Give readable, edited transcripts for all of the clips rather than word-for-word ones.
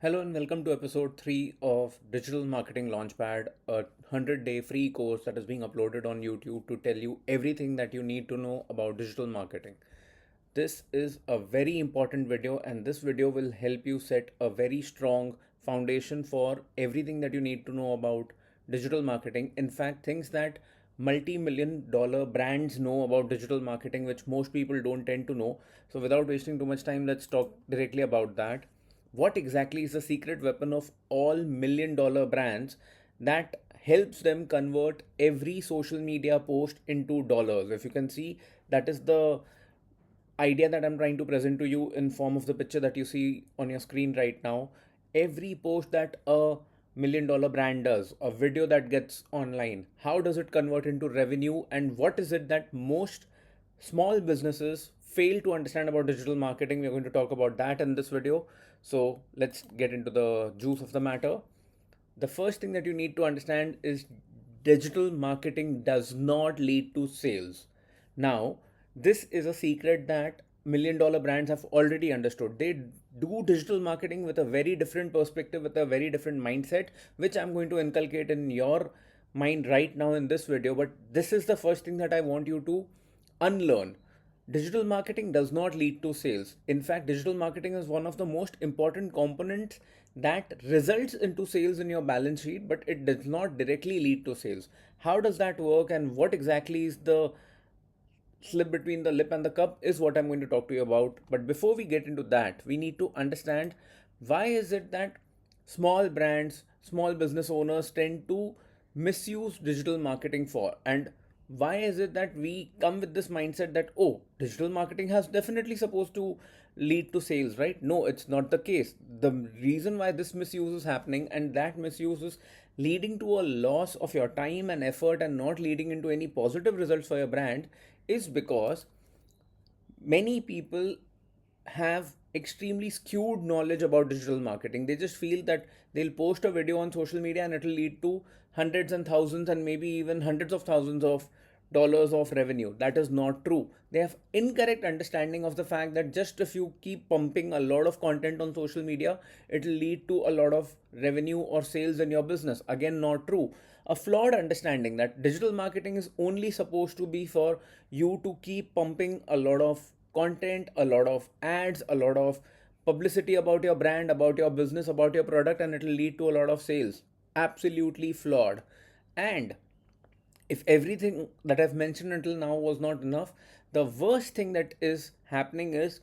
Hello and welcome to episode 3 of Digital Marketing Launchpad, a 100-day free course that is being uploaded on YouTube to tell you everything that you need to know about digital marketing. This is a very important video, and this video will help you set a very strong foundation for everything that you need to know about digital marketing. In fact, things that multi-million dollar brands know about digital marketing, which most people don't tend to know. So without wasting too much time, let's talk directly about that. What exactly is the secret weapon of all million-dollar brands that helps them convert every social media post into dollars? If you can see, that is the idea that I'm trying to present to you in form of the picture that you see on your screen right now. Every post that a million-dollar brand does, a video that gets online, how does it convert into revenue, and what is it that most small businesses fail to understand about digital marketing? We're going to talk about that in this video. So let's get into the juice of the matter. The first thing that you need to understand is digital marketing does not lead to sales. Now, this is a secret that million-dollar brands have already understood. They do digital marketing with a very different perspective, with a very different mindset, which I'm going to inculcate in your mind right now in this video. But this is the first thing that I want you to unlearn. Digital marketing does not lead to sales. In fact, digital marketing is one of the most important components that results into sales in your balance sheet, but it does not directly lead to sales. How does that work, and what exactly is the slip between the lip and the cup is what I'm going to talk to you about. But before we get into that, we need to understand why is it that small brands, small business owners tend to misuse digital marketing for, and why is it that we come with this mindset that, oh, digital marketing has definitely supposed to lead to sales, right? No, it's not the case. The reason why this misuse is happening, and that misuse is leading to a loss of your time and effort and not leading into any positive results for your brand, is because many people have extremely skewed knowledge about digital marketing. They just feel that they'll post a video on social media and it'll lead to hundreds and thousands and maybe even hundreds of thousands of dollars of revenue. That is not true. They have incorrect understanding of the fact that just if you keep pumping a lot of content on social media, it'll lead to a lot of revenue or sales in your business. Again, not true. A flawed understanding that digital marketing is only supposed to be for you to keep pumping a lot of content, a lot of ads, a lot of publicity about your brand, about your business, about your product, and it'll lead to a lot of sales. Absolutely flawed. And if everything that I've mentioned until now was not enough, the worst thing that is happening is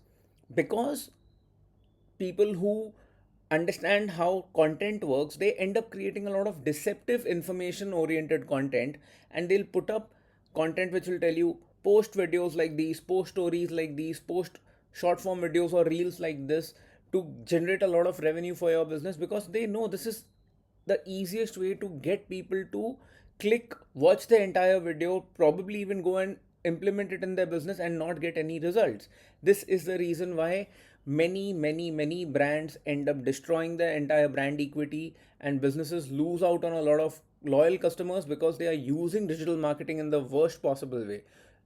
because people who understand how content works, they end up creating a lot of deceptive information oriented content, and they'll put up content which will tell you post videos like these, post stories like these, post short form videos or reels like this to generate a lot of revenue for your business, because they know this is the easiest way to get people to click, watch the entire video, probably even go and implement it in their business and not get any results. This is the reason why many brands end up destroying their entire brand equity, and businesses lose out on a lot of loyal customers because they are using digital marketing in the worst possible way.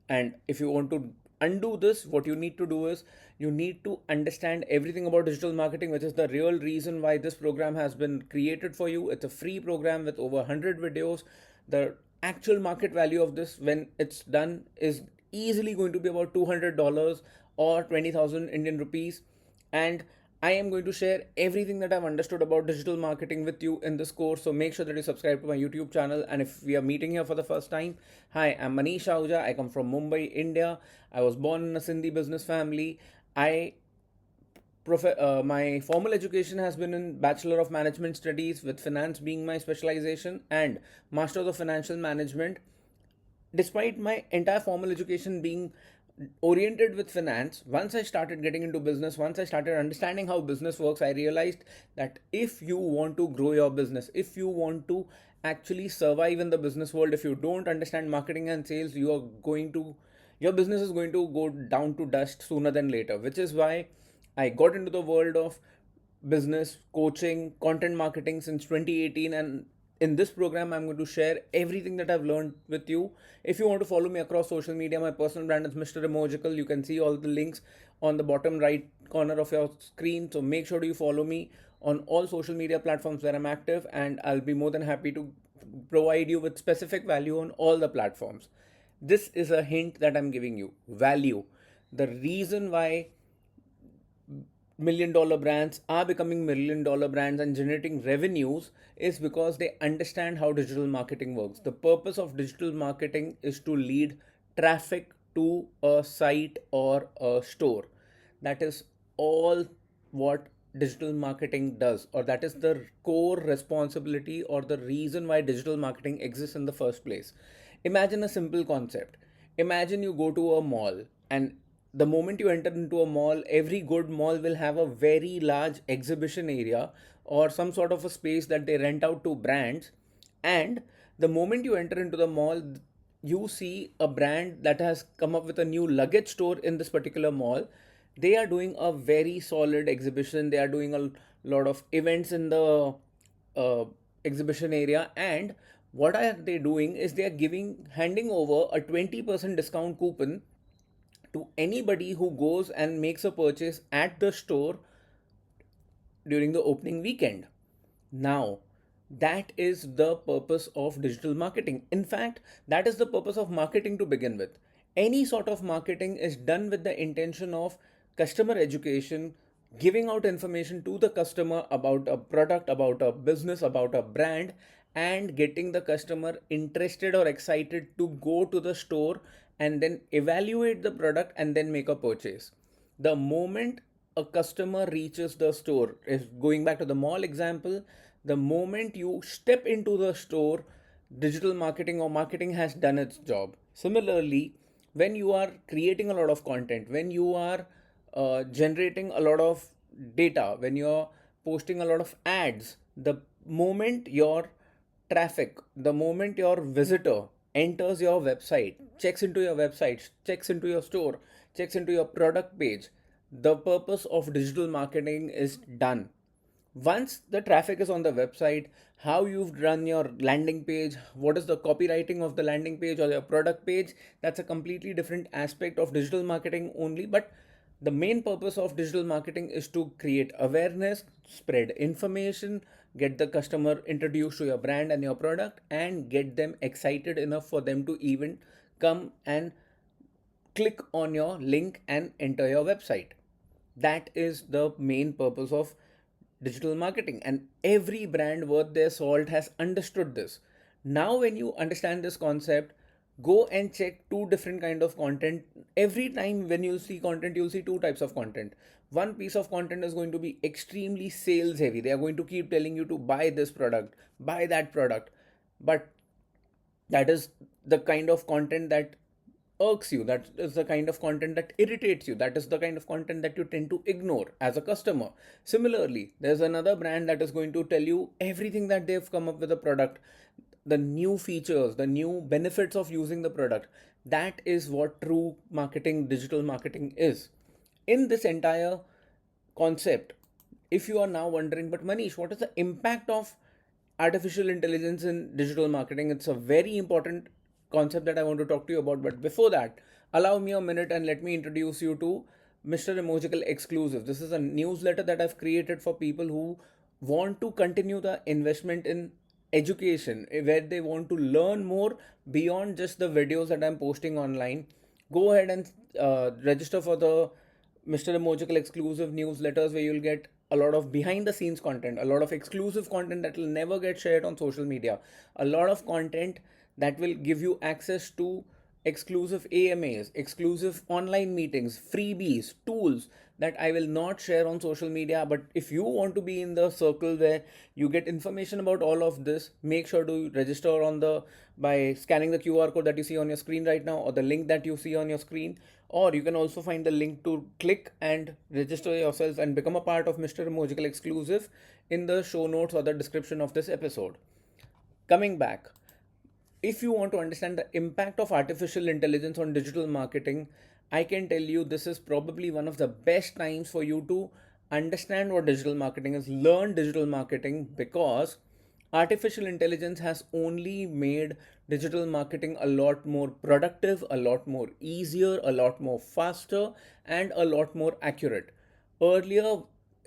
And if you want to undo this, what you need to do is you need to understand everything about digital marketing, which is the real reason why this program has been created for you. It's a free program with over 100 videos. The actual market value of this, when it's done, is easily going to be about $200 or 20,000 Indian rupees. And I am going to share everything that I've understood about digital marketing with you in this course. So make sure that you subscribe to my YouTube channel. And if we are meeting here for the first time, hi, I'm Manish Ahuja. I come from Mumbai, India. I was born in a Sindhi business family. I my formal education has been in Bachelor of Management Studies, with finance being my specialization, and Masters of Financial Management. Despite my entire formal education being oriented with finance, once I started getting into business, once I started understanding how business works, I realized that if you want to grow your business, if you want to actually survive in the business world, if you don't understand marketing and sales, your business is going to go down to dust sooner than later. Which is why I got into the world of business coaching, content marketing since 2018, and in this program I'm going to share everything that I've learned with you. If you want to follow me across social media, my personal brand is Mr. Emojical. You can see all the links on the bottom right corner of your screen, so make sure you follow me on all social media platforms where I'm active, and I'll be more than happy to provide you with specific value on all the platforms. This is a hint that I'm giving you. Value. The reason why million-dollar brands are becoming million-dollar brands and generating revenues is because they understand how digital marketing works. The purpose of digital marketing is to lead traffic to a site or a store. That is all what digital marketing does, or that is the core responsibility or the reason why digital marketing exists in the first place. Imagine a simple concept. Imagine you go to a mall, and the moment you enter into a mall, every good mall will have a very large exhibition area or some sort of a space that they rent out to brands. And the moment you enter into the mall, you see a brand that has come up with a new luggage store in this particular mall. They are doing a very solid exhibition. They are doing a lot of events in the uh, exhibition area. And what are they doing is they are handing over a 20% discount coupon to anybody who goes and makes a purchase at the store during the opening weekend. Now, that is the purpose of digital marketing. In fact, that is the purpose of marketing to begin with. Any sort of marketing is done with the intention of customer education, giving out information to the customer about a product, about a business, about a brand, and getting the customer interested or excited to go to the store and then evaluate the product and then make a purchase. The moment a customer reaches the store, is going back to the mall example, the moment you step into the store, digital marketing or marketing has done its job. Similarly, when you are creating a lot of content, when you are generating a lot of data, when you're posting a lot of ads, the moment your the moment your visitor enters your website, checks into your website, checks into your store, checks into your product page, the purpose of digital marketing is done. Once the traffic is on the website, how you've run your landing page, what is the copywriting of the landing page or your product page, that's a completely different aspect of digital marketing only. But the main purpose of digital marketing is to create awareness, spread information, get the customer introduced to your brand and your product, and get them excited enough for them to even come and click on your link and enter your website. That is the main purpose of digital marketing, and every brand worth their salt has understood this. Now when you understand this concept, go and check two different kind of content. Every time when you see content, you'll see two types of content. One piece of content is going to be extremely sales heavy. They are going to keep telling you to buy this product, buy that product. But that is the kind of content that irks you. That is the kind of content that irritates you. That is the kind of content that you tend to ignore as a customer. Similarly, there's another brand that is going to tell you everything that they've come up with a product, the new features, the new benefits of using the product. That is what true marketing, digital marketing is. In this entire concept, if you are now wondering, but Manish, what is the impact of artificial intelligence in digital marketing? It's a very important concept that I want to talk to you about. But before that, allow me a minute and let me introduce you to Mr. Emojical Exclusive. This is a newsletter that I've created for people who want to continue the investment in education, where they want to learn more beyond just the videos that I'm posting online. Go ahead and register for the Mr. Emojical exclusive newsletters, where you'll get a lot of behind the scenes content, a lot of exclusive content that will never get shared on social media, a lot of content that will give you access to exclusive AMAs, exclusive online meetings, freebies, tools that I will not share on social media. But if you want to be in the circle where you get information about all of this, make sure to register on the by scanning the QR code that you see on your screen right now, or the link that you see on your screen. Or you can also find the link to click and register yourself and become a part of Mr. Emojical Exclusive in the show notes or the description of this episode. Coming back, if you want to understand the impact of artificial intelligence on digital marketing, I can tell you this is probably one of the best times for you to understand what digital marketing is, learn digital marketing, because artificial intelligence has only made digital marketing a lot more productive, a lot more easier, a lot more faster, and a lot more accurate. Earlier,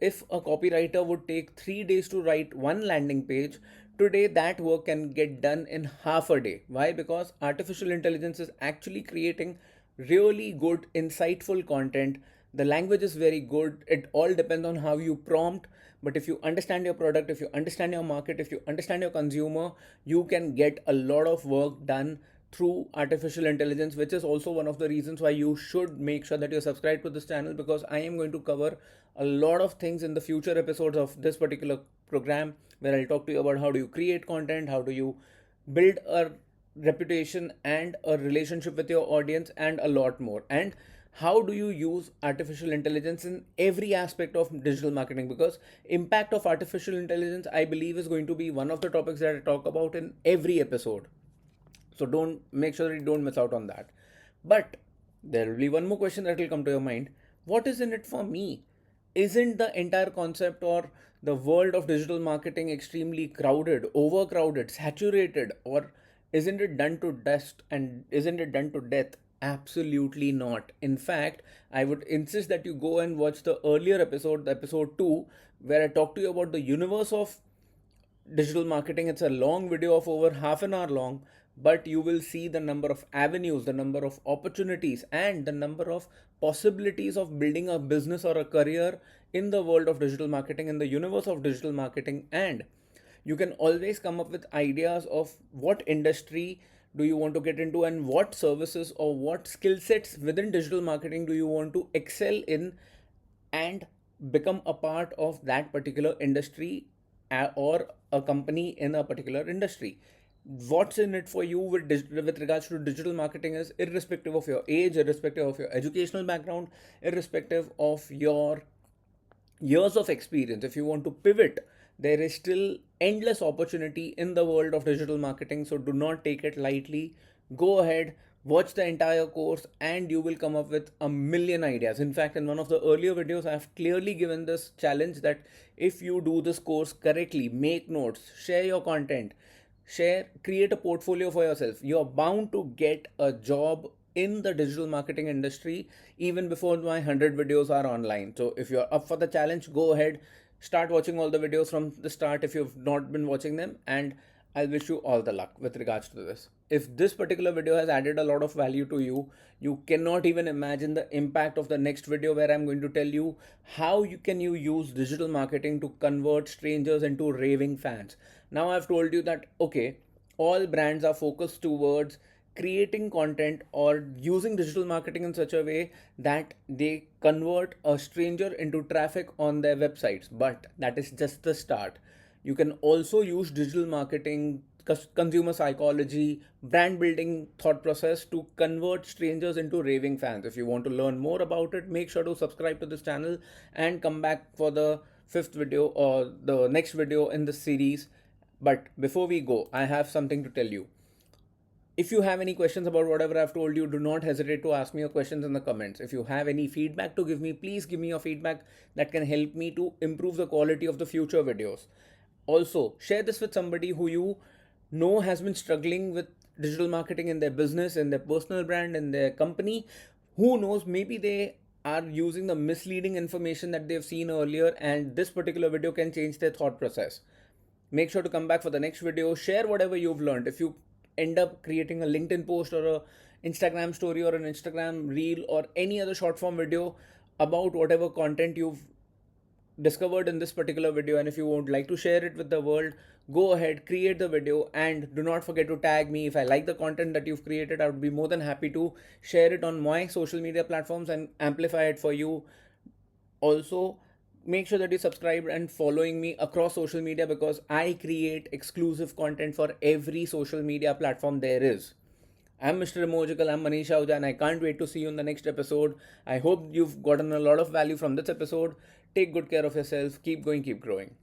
if a copywriter would take 3 days to write one landing page, today that work can get done in half a day. Why? Because artificial intelligence is actually creating really good, insightful content. The language is very good. It all depends on how you prompt. But if you understand your product, if you understand your market, if you understand your consumer, you can get a lot of work done through artificial intelligence, which is also one of the reasons why you should make sure that you're subscribed to this channel, because I am going to cover a lot of things in the future episodes of this particular program, where I'll talk to you about how do you create content, how do you build a reputation and a relationship with your audience, and a lot more. And how do you use artificial intelligence in every aspect of digital marketing, because impact of artificial intelligence, I believe, is going to be one of the topics that I talk about in every episode. So don't make sure that you don't miss out on that. But there will be one more question that will come to your mind. What is in it for me? Isn't the entire concept or the world of digital marketing extremely crowded, overcrowded, saturated, or isn't it done to dust and isn't it done to death? Absolutely not. In fact, I would insist that you go and watch the earlier episode, the episode 2, where I talked to you about the universe of digital marketing. It's a long video of over half an hour long, but you will see the number of avenues, the number of opportunities, and the number of possibilities of building a business or a career in the world of digital marketing, in the universe of digital marketing. And you can always come up with ideas of what industry do you want to get into, and what services or what skill sets within digital marketing do you want to excel in, and become a part of that particular industry, or a company in a particular industry. What's in it for you with regards to digital marketing is irrespective of your age, irrespective of your educational background, irrespective of your years of experience. If you want to pivot, there is still endless opportunity in the world of digital marketing. So do not take it lightly. Go ahead, watch the entire course, and you will come up with a million ideas. In fact, in one of the earlier videos, I have clearly given this challenge that if you do this course correctly, make notes, share your content, create a portfolio for yourself, you're bound to get a job in the digital marketing industry even before my 100 videos are online. So if you're up for the challenge, go ahead, start watching all the videos from the start if you've not been watching them, and I wish you all the luck with regards to this. If this particular video has added a lot of value to you, you cannot even imagine the impact of the next video, where I'm going to tell you how you use digital marketing to convert strangers into raving fans. Now I've told you that, okay, all brands are focused towards creating content or using digital marketing in such a way that they convert a stranger into traffic on their websites. But that is just the start. You can also use digital marketing, consumer psychology, brand building thought process to convert strangers into raving fans. If you want to learn more about it, make sure to subscribe to this channel and come back for the fifth video or the next video in the series. But before we go, I have something to tell you. If you have any questions about whatever I've told you, do not hesitate to ask me your questions in the comments. If you have any feedback to give me, please give me your feedback. That can help me to improve the quality of the future videos. Also, share this with somebody who you know has been struggling with digital marketing in their business, in their personal brand, in their company. Who knows, maybe they are using the misleading information that they've seen earlier, and this particular video can change their thought process. Make sure to come back for the next video. Share whatever you've learned. If you end up creating a LinkedIn post or a Instagram story or an Instagram reel or any other short form video about whatever content you've discovered in this particular video, and if you would like to share it with the world, go ahead, create the video, and do not forget to tag me. If I like the content that you've created, I would be more than happy to share it on my social media platforms and amplify it for you. Also, make sure that you subscribe and following me across social media, because I create exclusive content for every social media platform there is. I'm Mr. Emojical, I'm Manish Ahuja, and I can't wait to see you in the next episode. I hope you've gotten a lot of value from this episode. Take good care of yourself. Keep going, keep growing.